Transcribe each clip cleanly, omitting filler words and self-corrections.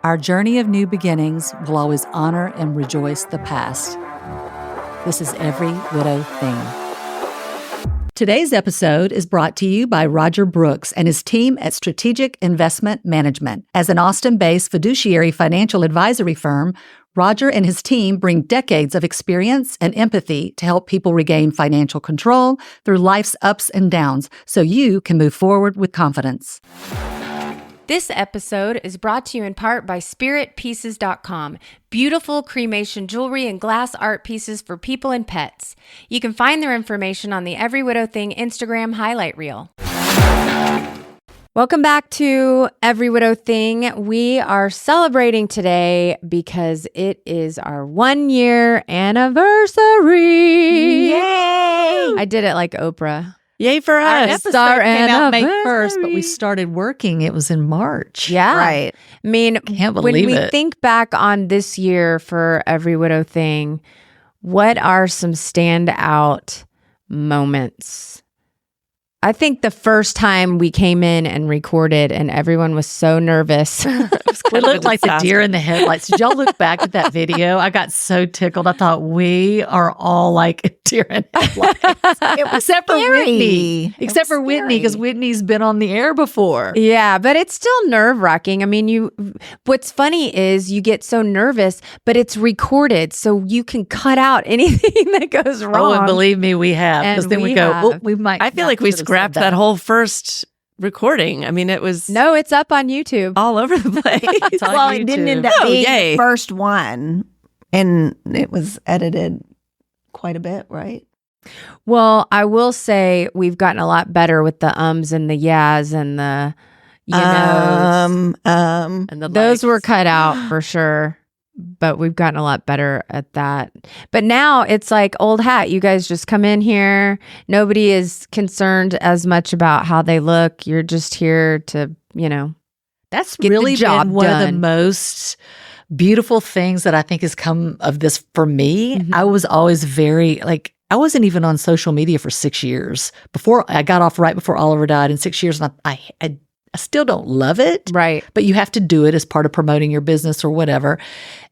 Our journey of new beginnings will always honor and rejoice the past. This is Every Widow Thing. Today's episode is brought to you by Roger Brooks and his team at Strategic Investment Management. As an Austin-based fiduciary financial advisory firm, Roger and his team bring decades of experience and empathy to help people regain financial control through life's ups and downs so you can move forward with confidence. This episode is brought to you in part by spiritpieces.com, beautiful cremation jewelry and glass art pieces for people and pets. You can find their information on the Every Widow Thing Instagram highlight reel. Welcome back to Every Widow Thing. We are celebrating today because it is our 1-year anniversary. Yay! I did it like Oprah. Yay for us. Our episode came out May 1st, but we started working. It was in March. Yeah. Right. I mean, Can't when believe we it. think back on this year for Every Widow Thing, what are some standout moments? I think the first time we came in and recorded and everyone was so nervous. We looked like the deer in the headlights. Did y'all look back at that video? I got so tickled. I thought we are all like deer in headlights. It was Except for scary. Whitney. Except for Whitney, because Whitney's been on the air before. Yeah, but it's still nerve-wracking. I mean, what's funny is you get so nervous, but it's recorded, so you can cut out anything that goes wrong. Oh, and believe me, we have. Because And then we we go, have. oh, we might. I feel not like we should have scrapped said that whole first recording. I mean, it was No, it's up on YouTube. all over the place. on Well, YouTube. it didn't end up Oh, being yay. the first one. And it was edited quite a bit, right? Well, I will say we've gotten a lot better with the ums and the yeahs and the, you know, And the those likes. were cut out for sure. But we've gotten a lot better at that. But now it's like old hat. You guys just come in here. Nobody is concerned as much about how they look. You're just here to, you know. That's Get the really job been one of the done. most beautiful things that I think has come of this for me. Mhm. I was always very I wasn't even on social media for 6 years before I got off right before Oliver died in 6 years. And I still don't love it, Right. but you have to do it as part of promoting your business or whatever.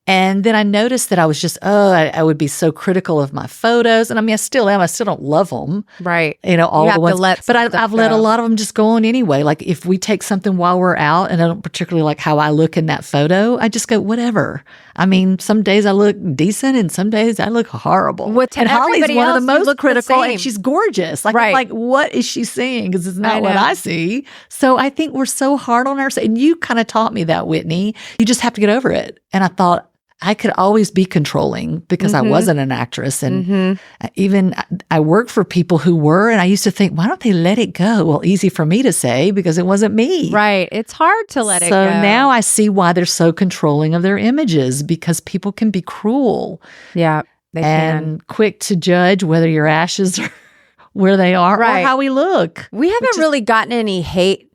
And then I noticed that I was just, I would be so critical of my photos. And I mean, I still am. I still don't love them. Right. You know, all You the have to ones. let But some stuff I've let a go. lot of them just go on anyway. Like if we take something while we're out and I don't particularly like how I look in that photo, I just go, whatever. I mean, some days I look decent and some days I look horrible. To and Holly's everybody one of else, the you most look the critical same. and she's gorgeous. Like, Right. I'm like, what is she seeing? Because it's I not what know. I see. So I think we're so hard on ourselves. And you kind of taught me that, Whitney. You just have to get over it. And I thought, I could always be controlling because I Mhm. wasn't an actress. And Mhm. even I worked for people who were, and I used to think, why don't they let it go? Well, easy for me to say because it wasn't me. Right. It's hard to let it So go. now I see why they're so controlling of their images because people can be cruel Yeah, they and can. quick to judge whether your ashes are where they are Right. or how we look. We haven't really gotten any hate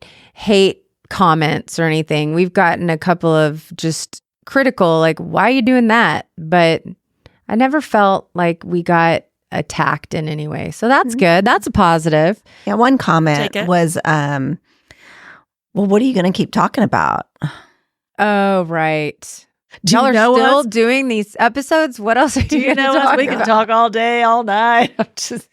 comments or anything. We've gotten a couple of just critical, like, why are you doing that? But I never felt like we got attacked in any way. So that's good. That's a positive. Yeah, one comment Take it. was, well, what are you going to keep talking about? Oh, right. Do Y'all you are know still us? doing these episodes? What else are Do you you gonna know us? talk We can about? talk all day, all night. I'm just-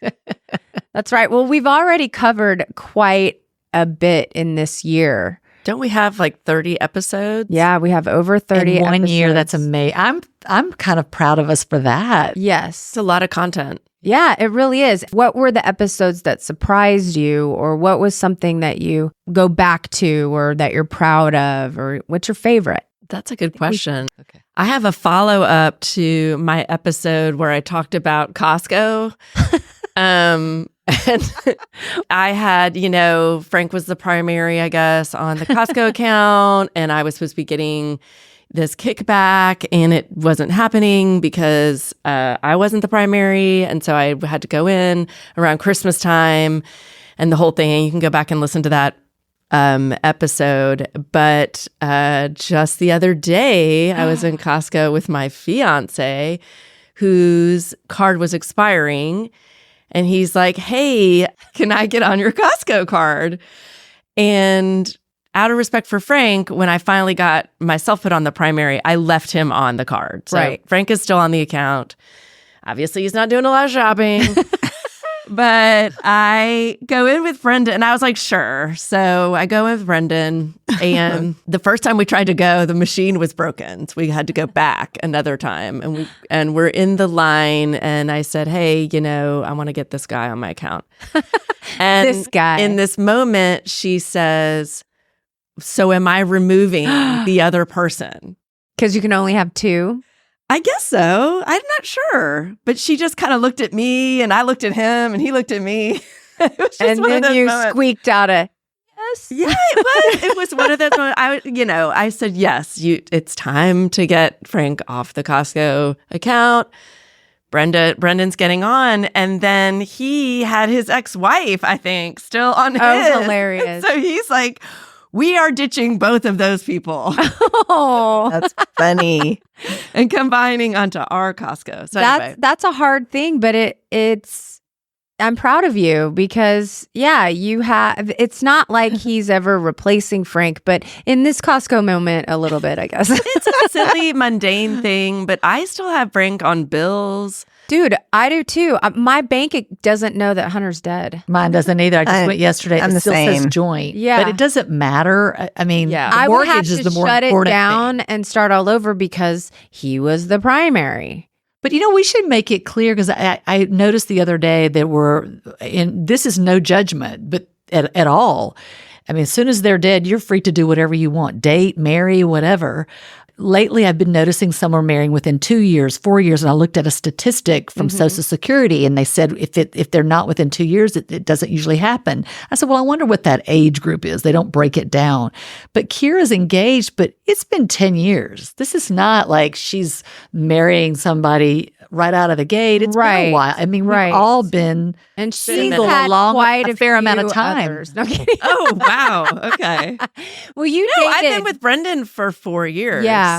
That's right. Well, we've already covered quite a bit in this year. Don't we have like 30 episodes? Yeah, we have over 30 in 1 year. That's episodes. amazing. I'm kind of proud of us for that. Yes. It's a lot of content. Yeah, it really is. What were the episodes that surprised you, or what was something that you go back to or that you're proud of, or what's your favorite? That's a good question. Okay. I have a follow up to my episode where I talked about Costco. And I had, Frank was the primary, I guess, on the Costco account, and I was supposed to be getting this kickback, and it wasn't happening because I wasn't the primary, and so I had to go in around Christmas time, and the whole thing. You can go back and listen to that episode. But just the other day, I was in Costco with my fiance, whose card was expiring. And he's like, hey, can I get on your Costco card? And out of respect for Frank, when I finally got myself put on the primary, I left him on the card. So Right. Frank is still on the account. Obviously, he's not doing a lot of shopping. But I go in with Brendan, and I was like, sure. So I go in with Brendan, and the first time we tried to go, the machine was broken. So we had to go back another time. And we're in the line, and I said, hey, I want to get this guy on my account. And This guy. in this moment, she says, so am I removing the other person? Because you can only have two. I guess so. I'm not sure. But she just kind of looked at me, and I looked at him, and he looked at me. It was just And one of then those you moments. squeaked out a yes. Yeah, it was. It was one of those moments. I said, yes, it's time to get Frank off the Costco account. Brendan's getting on. And then he had his ex-wife, I think, still on his. Oh, hilarious. So he's like, we are ditching both of those people Oh, That's funny. and combining onto our Costco. So anyway. that's a hard thing, but it's I'm proud of you because it's not like he's ever replacing Frank, but in this Costco moment a little bit, I guess. It's a silly, mundane thing, but I still have Frank on bills. Dude, I do too. My bank doesn't know that Hunter's dead. Mine doesn't either. I just went yesterday. I'm It the still says same. joint. Yeah. But it doesn't matter. I mean, Yeah. the I would have mortgage to is the more shut it important down thing. and start all over because he was the primary. But we should make it clear because I noticed the other day that this is no judgment, but at all. I mean, as soon as they're dead, you're free to do whatever you want, date, marry, whatever. Lately, I've been noticing some are marrying within 2 years, 4 years, and I looked at a statistic from Social Security, and they said if they're not within 2 years, it doesn't usually happen. I said, well, I wonder what that age group is. They don't break it down. But Keira's engaged, but it's been 10 years. This is not like she's marrying somebody right out of the gate. It's been a while. I mean, we've all been And she's single had along quite a fair amount of few time. others. No, kidding. Oh, wow. Okay. Well, you No, dated. I've been with Brendan for 4 years. Yeah.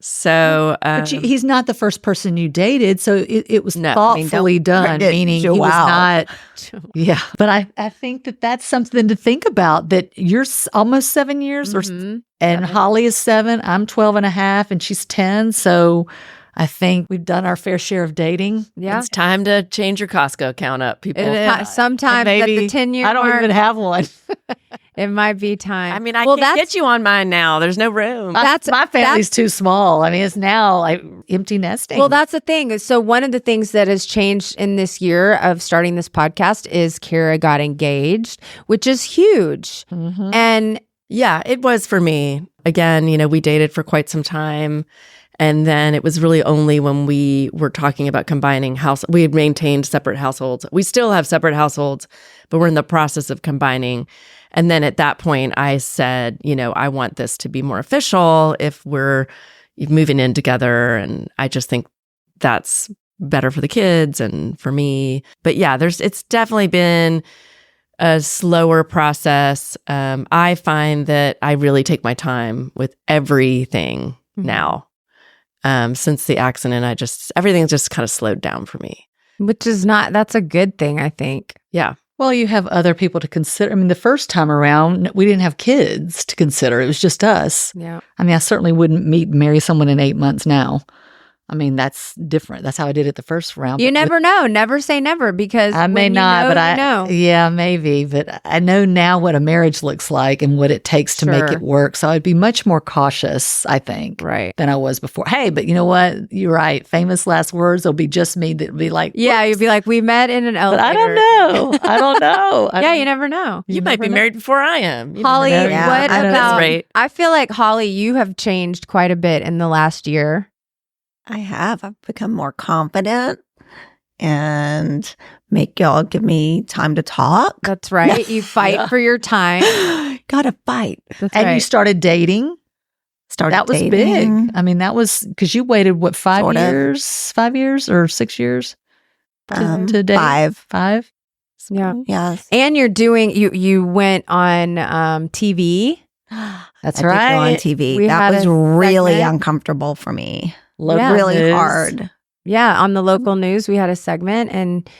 So, But he's not the first person you dated, so it was No, I mean, thoughtfully done, meaning he was wow. not. Yeah, but I think that's something to think about. That you're almost 7 years, and Holly is 7. I'm 12 and a half, and she's 10. So I think we've done our fair share of dating. Yeah. it's time to change your Costco account up, people. Sometimes at the 10-year I don't mark, even have one. it might be time. I mean, I can't get you on mine now. There's no room. My family's too small. I mean, it's now like empty nesting. Well, that's the thing. So one of the things that has changed in this year of starting this podcast is Keira got engaged, which is huge. And Yeah, it was for me. Again, we dated for quite some time. And then it was really only when we were talking about combining we had maintained separate households. We still have separate households, but we're in the process of combining. And then at that point, I said, I want this to be more official if we're moving in together. And I just think that's better for the kids and for me. But yeah, it's definitely been a slower process. I find that I really take my time with everything now. Since the accident, everything's just kind of slowed down for me. which is that's a good thing, I think. Yeah. Well, you have other people to consider. I mean, the first time around, we didn't have kids to consider. It was just us. Yeah. I mean, I certainly wouldn't marry someone in 8 months now. I mean, that's different. That's how I did it the first round. You But never know. Never say never because I may when you not, know, but you know. yeah, maybe. But I know now what a marriage looks like and what it takes to make Sure. it work. So I'd be much more cautious, I think, Right. than I was before. Hey, but you know what? You're right. Famous last words. It'll be just me that'll be like, Yeah, you'd be like, we met in an but elevator. I don't know. I don't know. Yeah, you never know. You might be married before I am. You Holly, never know. Yeah, what I know. about? That's right. I feel like Holly, you have changed quite a bit in the last year. I have. I've become more confident and make y'all give me time to talk. That's right. You fight for your time. Gotta fight. That's And right. you started dating. Started That was dating. big. I mean, that was because you waited, what, 5 Sort of. years? 5 years or 6 years to date? 5. 5? Yeah. Yes. And you're doing. You went on TV. That's I right. did go on TV. We That had was a really segment. uncomfortable for me. Local Really news. hard. Yeah, on the local news, we had a segment, and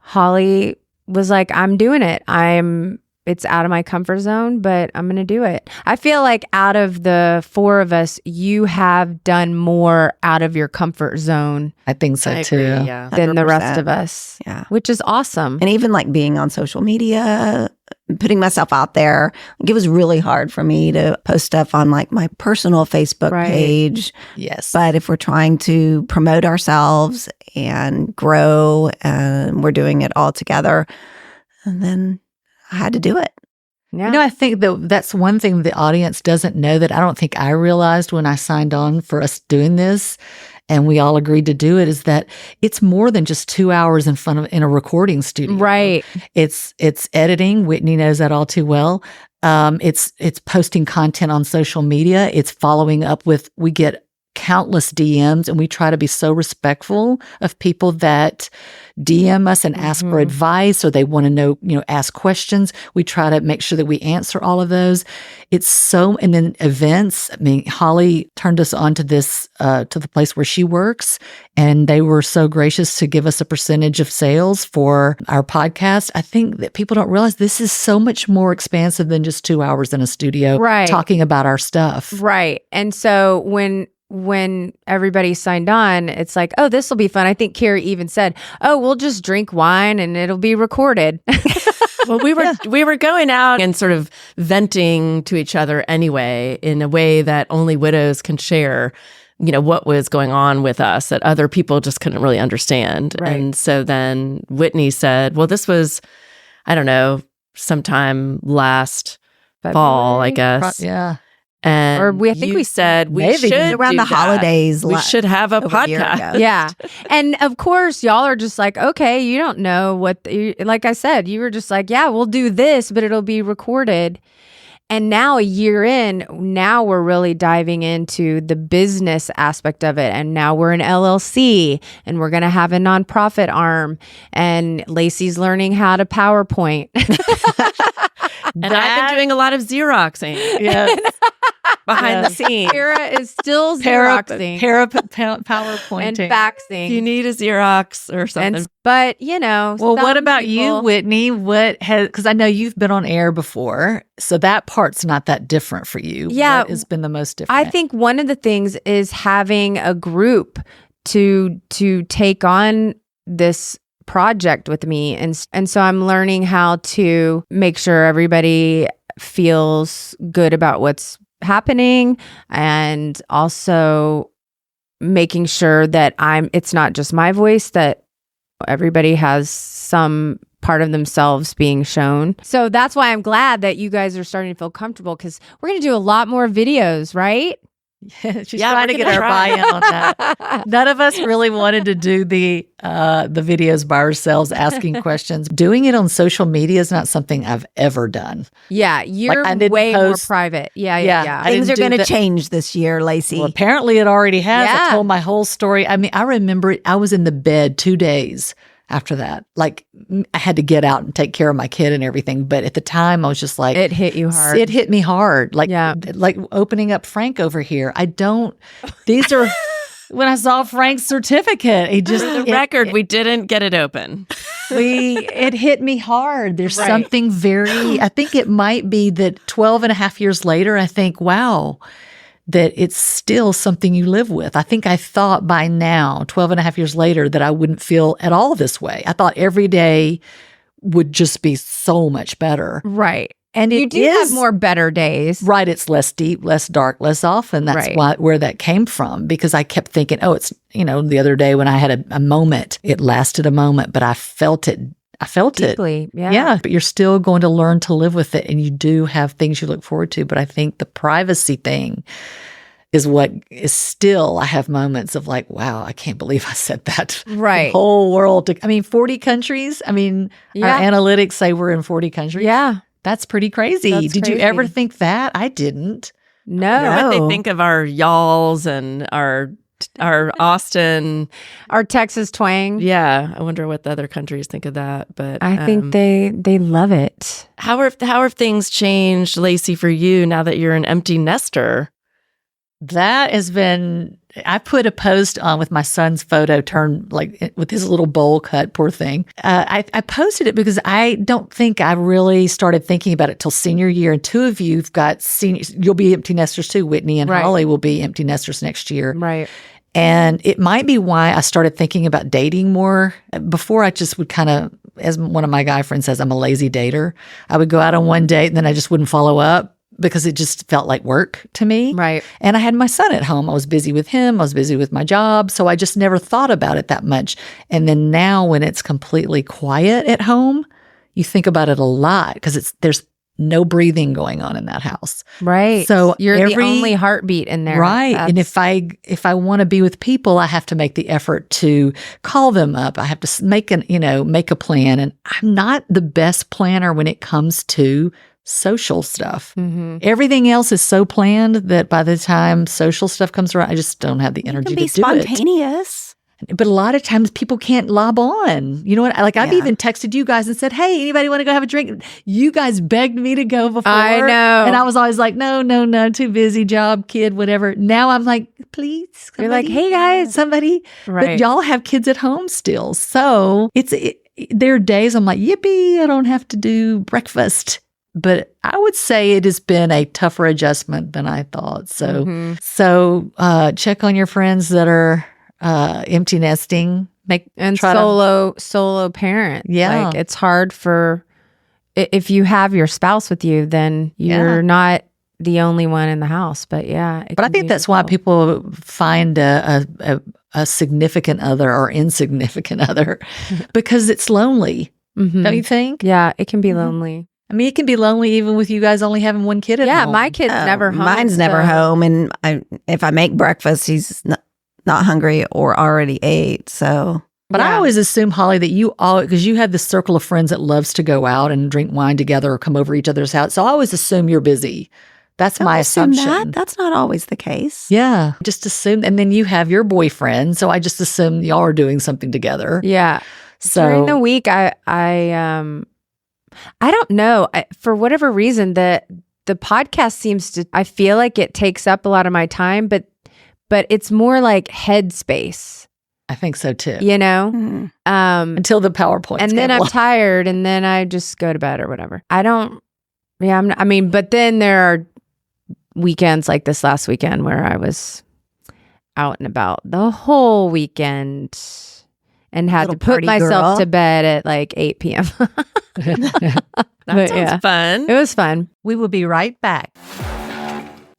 Holly was like, "I'm doing it. I'm it's out of my comfort zone, but I'm going to do it. I feel like out of the four of us, you have done more out of your comfort zone I think so I too. agree, yeah. than the rest 100%. of us, Yeah. which is awesome. And even like being on social media, putting myself out there, like, it was really hard for me to post stuff on like my personal Facebook Right. page. Yes. But if we're trying to promote ourselves and grow, and we're doing it all together, and then I had to do it. Yeah. You know, I think that that's one thing the audience doesn't know that I don't think I realized when I signed on for us doing this and we all agreed to do it, is that it's more than just 2 hours in a recording studio. Right. It's editing. Whitney knows that all too well. It's posting content on social media. It's following up with, we get countless DMs, and we try to be so respectful of people that DM us and ask for advice, or they want to know, ask questions. We try to make sure that we answer all of those. It's so, and then events. I mean, Holly turned us on to this, to the place where she works, and they were so gracious to give us a percentage of sales for our podcast. I think that people don't realize this is so much more expansive than just 2 hours in a studio Right. talking about our stuff. Right. And so when everybody signed on, it's like, oh, this will be fun. I think Keira even said, oh, we'll just drink wine and it'll be recorded. Well, we were going out and sort of venting to each other anyway, in a way that only widows can share, what was going on with us that other people just couldn't really understand. Right. And so then Whitney said, well, this was, I don't know, sometime last fall, I guess. Yeah. And Or I think we said we maybe should around do the that. holidays. We should have a over a year podcast. ago. Yeah. And of course, y'all are just like, okay, you don't know like I said, you were just like, yeah, we'll do this, but it'll be recorded. And now a year in, now we're really diving into the business aspect of it. And now we're an LLC, and we're going to have a nonprofit arm, and Lacey's learning how to PowerPoint. And I've been doing a lot of Xeroxing Yes. behind the scenes. Keira is still Xeroxing PowerPointing. and faxing. You need a Xerox or something. But, Well, what some about you, people- Whitney? Because I know you've been on air before, so that part's not that different for you. Yeah. What has been the most different? I think one of the things is having a group to take on this project with me, and so I'm learning how to make sure everybody feels good about what's happening, and also making sure that it's not just my voice, that everybody has some part of themselves being shown. So that's why I'm glad that you guys are starting to feel comfortable, because we're going to do a lot more videos, right? She's Yeah, trying we're to get gonna our try. buy-in on that. None of us really wanted to do the videos by ourselves, asking questions. Doing it on social media is not something I've ever done. Yeah, you're I didn't way post- more private. Yeah. I Things didn't are do going to that. change this year, Lacey. Well, apparently it already has. Yeah. I told my whole story. I mean, I remember it. I was in the bed 2 days after that. Like, I had to get out and take care of my kid and everything. But at the time, I was just like, It hit you hard. It hit me hard. Like, Yeah. like opening up Frank over here. These are, when I saw Frank's certificate, it just, For the record, we didn't get it open. it hit me hard. There's Right. something I think it might be that 12 and a half years later, I think, wow, that it's still something you live with. I think I thought by now, 12 and a half years later, that I wouldn't feel at all this way. I thought every day would just be so much better. Right. And You it do is have more better days. right. It's less deep, less dark, less often. That's Right. where that came from, because I kept thinking, oh, it's, the other day when I had a moment, it lasted a moment, but I felt it. Deeply. Yeah. Yeah, but you're still going to learn to live with it, and you do have things you look forward to. But I think the privacy thing is what is still, I have moments of like, wow, I can't believe I said that. Right. The whole world. 40 countries. I mean, Yeah. our analytics say we're in 40 countries. Yeah. That's pretty crazy. That's Did you crazy. ever think that? I didn't. No. What they No. think of our y'alls and our Austin. Our Texas twang. Yeah, I wonder what the other countries think of that. But I think they love it. how have things changed, Lacey, for you now that you're an empty nester? That has been I put a post on with my son's photo turned like with his little bowl cut, poor thing. I posted it because I don't think I really started thinking about it till senior year. And two of you've got seniors. You'll be empty nesters too. Whitney and Holly will be empty nesters next year. Right. And it might be why I started thinking about dating more. Before I just would kind of, as one of my guy friends says, I'm a lazy dater. I would go out on one date and then I just wouldn't follow up because it just felt like work to me. Right. And I had my son at home. I was busy with him. I was busy with my job. So I just never thought about it that much. And then now when it's completely quiet at home, you think about it a lot because there's no breathing going on in that house. Right. So you're the only heartbeat in there. Right. And if I want to be with people, I have to make the effort to call them up. I have to make a plan. And I'm not the best planner when it comes to social stuff. Mm-hmm. Everything else is so planned that by the time social stuff comes around, I just don't have the energy to do it. Be spontaneous. But a lot of times people can't lob on. You know what? Like I've even texted you guys and said, hey, anybody want to go have a drink? You guys begged me to go before. I know. And I was always like, no, too busy, job, kid, whatever. Now I'm like, please. Somebody, you're like, hey guys. Somebody. Right. But y'all have kids at home still. So there are days I'm like, yippee, I don't have to do breakfast. But I would say it has been a tougher adjustment than I thought. So, check on your friends that are empty nesting, solo parent. Yeah. Like it's hard if you have your spouse with you, then you're not the only one in the house. But but I think that's why people find a significant other or insignificant other because it's lonely. Mm-hmm. Don't you think? Yeah, it can be lonely. I mean, it can be lonely even with you guys only having one kid at home. Yeah, my kid's never home. Mine's never home. And if I make breakfast, he's not hungry or already ate. So, but I always assume, Holly, that because you have this circle of friends that loves to go out and drink wine together or come over each other's house. So I always assume you're busy. That's my assumption. That's not always the case. Yeah, just assume. And then you have your boyfriend. So I just assume y'all are doing something together. Yeah. So during the week, I don't know. For whatever reason, the podcast I feel like it takes up a lot of my time, but it's more like headspace. I think so too. You know? Mm-hmm. Until the PowerPoint. And then I'm tired and then I just go to bed or whatever. But then there are weekends like this last weekend where I was out and about the whole weekend and had to put myself to bed at like 8 p.m. That sounds fun. It was fun. We will be right back.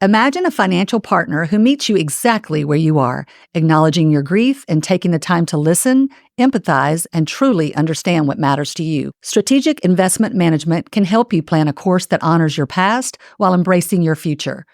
Imagine a financial partner who meets you exactly where you are, acknowledging your grief and taking the time to listen, empathize, and truly understand what matters to you. Strategic Investment Management can help you plan a course that honors your past while embracing your future.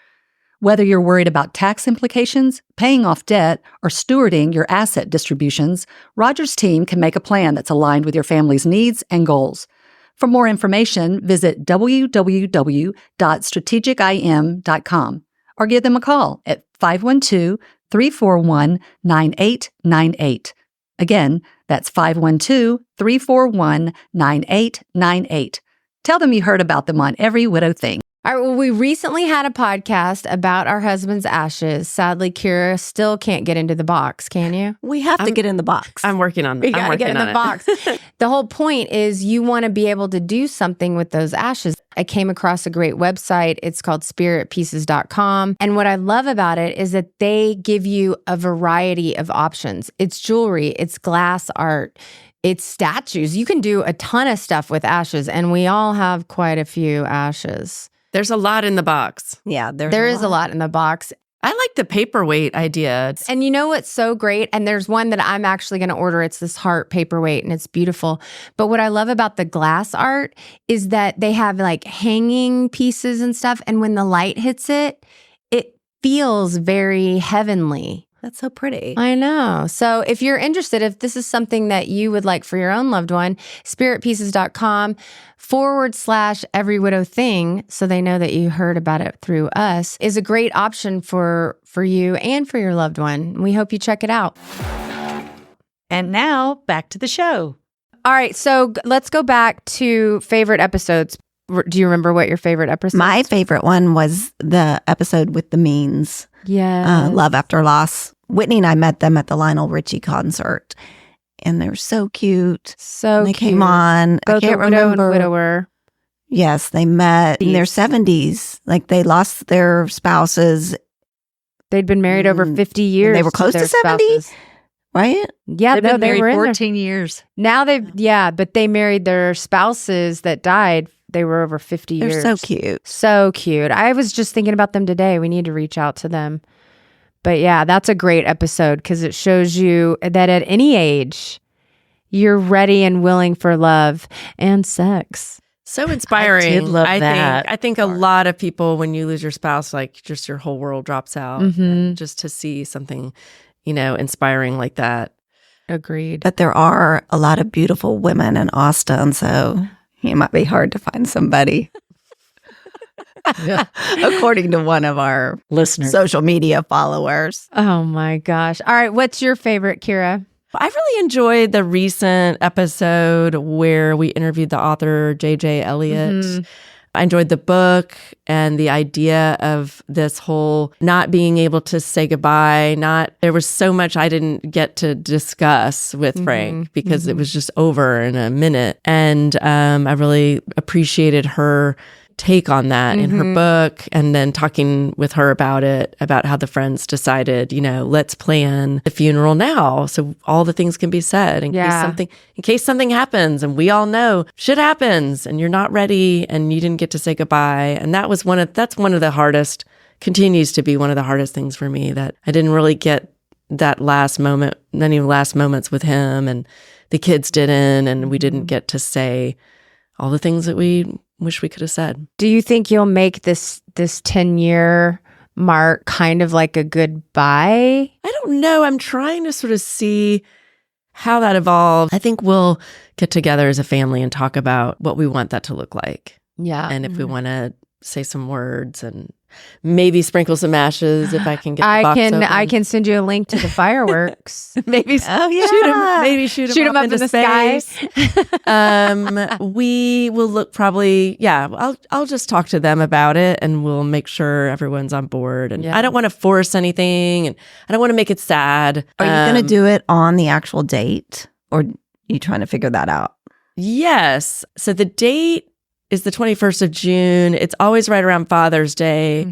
Whether you're worried about tax implications, paying off debt, or stewarding your asset distributions, Roger's team can make a plan that's aligned with your family's needs and goals. For more information, visit www.strategicim.com or give them a call at 512-341-9898. Again, that's 512-341-9898. Tell them you heard about them on Every Widow Thing. All right, well, we recently had a podcast about our husband's ashes. Sadly, Keira still can't get into the box. Can you? We have to get in the box. I'm working on that. We got to get in the box. The whole point is you want to be able to do something with those ashes. I came across a great website. It's called spiritpieces.com. And what I love about it is that they give you a variety of options. It's jewelry, it's glass art, it's statues. You can do a ton of stuff with ashes, and we all have quite a few ashes. There's a lot in the box. Yeah, there is a lot in the box. I like the paperweight idea. And you know what's so great? And there's one that I'm actually going to order. It's this heart paperweight and it's beautiful. But what I love about the glass art is that they have like hanging pieces and stuff. And when the light hits it, it feels very heavenly. That's so pretty. I know. So if you're interested, if this is something that you would like for your own loved one, spiritpieces.com/every widow thing, so they know that you heard about it through us, is a great option for you and for your loved one. We hope you check it out. And now back to the show. All right. So let's go back to favorite episodes. Do you remember what your favorite episode? My favorite one was the episode with the means. Yeah. Love After Loss Whitney and I met them at the Lionel Richie concert, and they're so cute. So And they cute. came on. Both I can't the widow remember. and widower. Yes, they met in their 70s. Like they lost their spouses, They'd been married over 50 years. they were close to their 70? spouses. right? Yeah, They've no, been they married were in their 14 years. Now but they married their spouses that died. They were over 50 They're years. so cute. So cute. I was just thinking about them today. We need to reach out to them. But yeah, that's a great episode because it shows you that at any age, you're ready and willing for love and sex. So inspiring. I did love that I think a lot of people, when you lose your spouse, like just your whole world drops out. Mm-hmm. And just to see something, inspiring like that. Agreed. But there are a lot of beautiful women in Austin, so it might be hard to find somebody. According to one of our Listeners. social media followers. Oh my gosh. All right. What's your favorite, Keira? I really enjoyed the recent episode where we interviewed the author, J.J. Elliott. Mhm. I enjoyed the book and the idea of this whole not being able to say goodbye. There was so much I didn't get to discuss with Frank because it was just over in a minute. And I really appreciated her take on that in her book, and then talking with her about how the friends decided, let's plan the funeral now so all the things can be said in case something happens, and we all know shit happens and you're not ready and you didn't get to say goodbye. And that's one of the hardest, continues to be one of the hardest things for me, that I didn't really get that last moment, any last moments with him, and the kids didn't, and we didn't get to say all the things that we wish we could have said. Do you think you'll make this 10-year mark kind of like a goodbye? I don't know. I'm trying to sort of see how that evolves. I think we'll get together as a family and talk about what we want that to look like. Yeah. And if we want to say some words and maybe sprinkle some ashes if I can get the box open. I can send you a link to the fireworks. maybe shoot them up into the space. sky. We will look probably, I'll just talk to them about it, and we'll make sure everyone's on board. And I don't want to force anything, and I don't want to make it sad. Are you going to do it on the actual date, or are you trying to figure that out? Yes. So the date is the 21st of June. It's always right around Father's Day.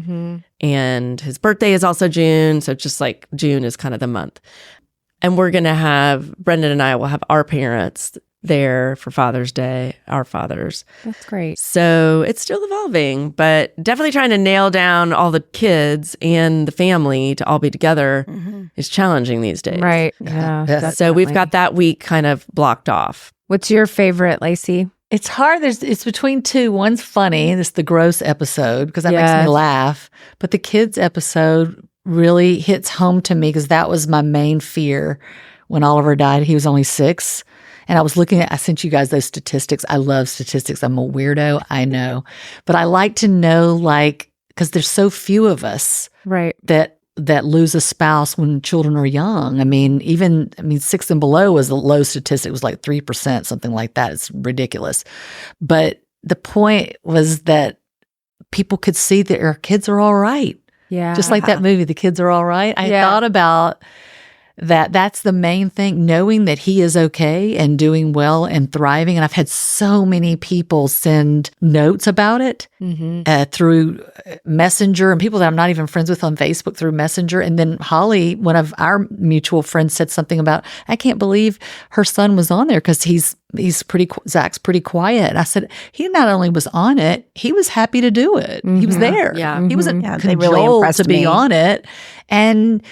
And his birthday is also June. So just like June is kind of the month. And we're going to have, Brendan and I will have our parents there for Father's Day, our fathers. That's great. So it's still evolving, but definitely trying to nail down all the kids and the family to all be together is challenging these days. Right. Yeah. So we've got that week kind of blocked off. What's your favorite, Lacey? It's hard. It's between two. One's funny. This is the gross episode because that makes me laugh. But the kids episode really hits home to me because that was my main fear when Oliver died. He was only 6. And I sent you guys those statistics. I love statistics. I'm a weirdo, I know. But I like to know, because there's so few of us that lose a spouse when children are young. 6 and below was a low statistic. It was like 3%, something like that. It's ridiculous. But the point was that people could see that our kids are all right. Yeah. Just like that movie, The Kids Are All Right. I thought about that. That's the main thing, knowing that he is okay and doing well and thriving. And I've had so many people send notes about it through Messenger, and people that I'm not even friends with on Facebook through Messenger. And then Holly, one of our mutual friends, said something about, I can't believe her son was on there because Zach's pretty quiet. And I said, he not only was on it, he was happy to do it. He was there. Yeah. He wasn't they really cajoled impressed to be me. on it. And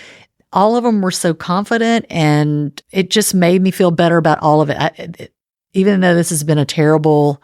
all of them were so confident, and it just made me feel better about all of it. Even though this has been a terrible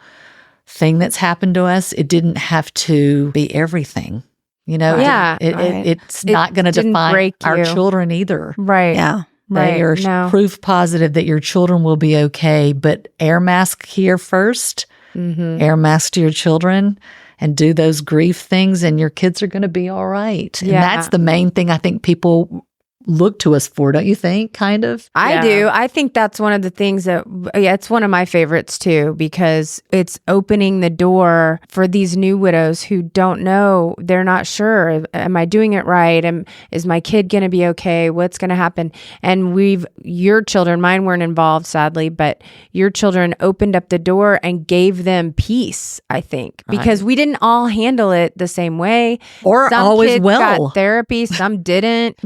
thing that's happened to us, it didn't have to be everything. It's not going to define our children either. Right. Yeah. They are proof positive that your children will be okay. But air mask here first, air mask to your children, and do those grief things, and your kids are going to be all right. And that's the main thing I think people look to us for, don't you think? Kind of. I do. I think that's one of the things that, it's one of my favorites too, because it's opening the door for these new widows who don't know. They're not sure. Am I doing it right? Is my kid going to be okay? What's going to happen? And your children, mine weren't involved, sadly, but your children opened up the door and gave them peace, I think, because we didn't all handle it the same way. Or some always kids well. got therapy, some didn't.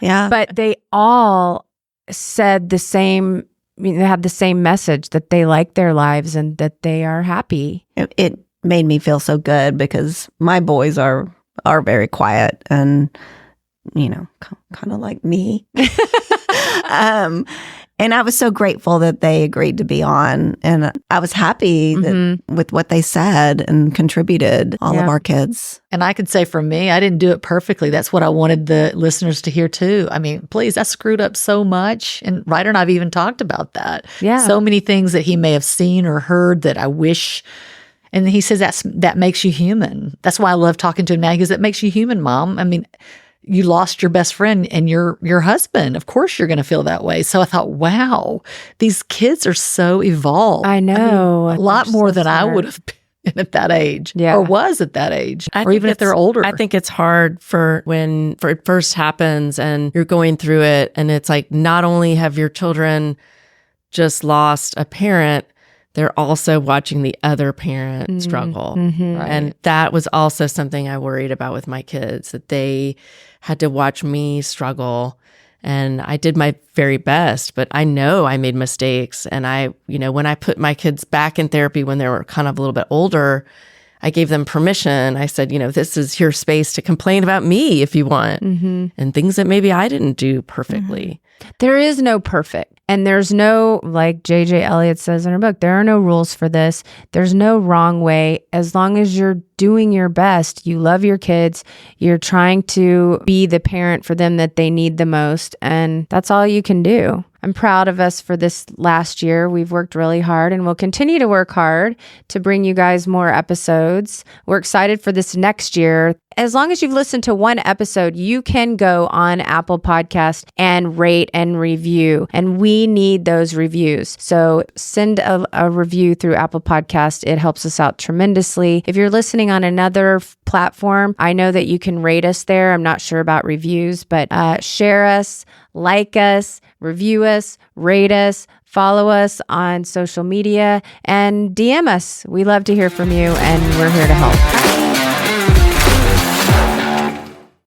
Yeah. But they all said the same, they had the same message, that they like their lives and that they are happy. It made me feel so good because my boys are very quiet and, kind of like me. And I was so grateful that they agreed to be on. And I was happy with what they said and contributed all of our kids. And I could say for me, I didn't do it perfectly. That's what I wanted the listeners to hear too. I mean, please, I screwed up so much. And Ryder and I've even talked about that. Yeah. So many things that he may have seen or heard that I wish. And he says that makes you human. That's why I love talking to him now, because it makes you human, Mom. I mean, you lost your best friend and your husband. Of course you're going to feel that way. So I thought, wow, these kids are so evolved. I know. A lot more than I would have been at that age or was at that age, or even if they're older. I think it's hard when it first happens and you're going through it. And it's like, not only have your children just lost a parent, they're also watching the other parent struggle. Right. And that was also something I worried about with my kids, that they had to watch me struggle. And I did my very best, but I know I made mistakes. And when I put my kids back in therapy when they were kind of a little bit older, I gave them permission. I said, this is your space to complain about me if you want, and things that maybe I didn't do perfectly. There is no perfect. And there's no, like J.J. Elliott says in her book, there are no rules for this. There's no wrong way. As long as you're doing your best, you love your kids, you're trying to be the parent for them that they need the most. And that's all you can do. I'm proud of us for this last year. We've worked really hard and we'll continue to work hard to bring you guys more episodes. We're excited for this next year. As long as you've listened to one episode, you can go on Apple Podcast and rate and review. And we need those reviews. So send a review through Apple Podcast. It helps us out tremendously. If you're listening on another platform, I know that you can rate us there. I'm not sure about reviews, but share us, like us, review us, rate us, follow us on social media, and DM us. We love to hear from you, and we're here to help.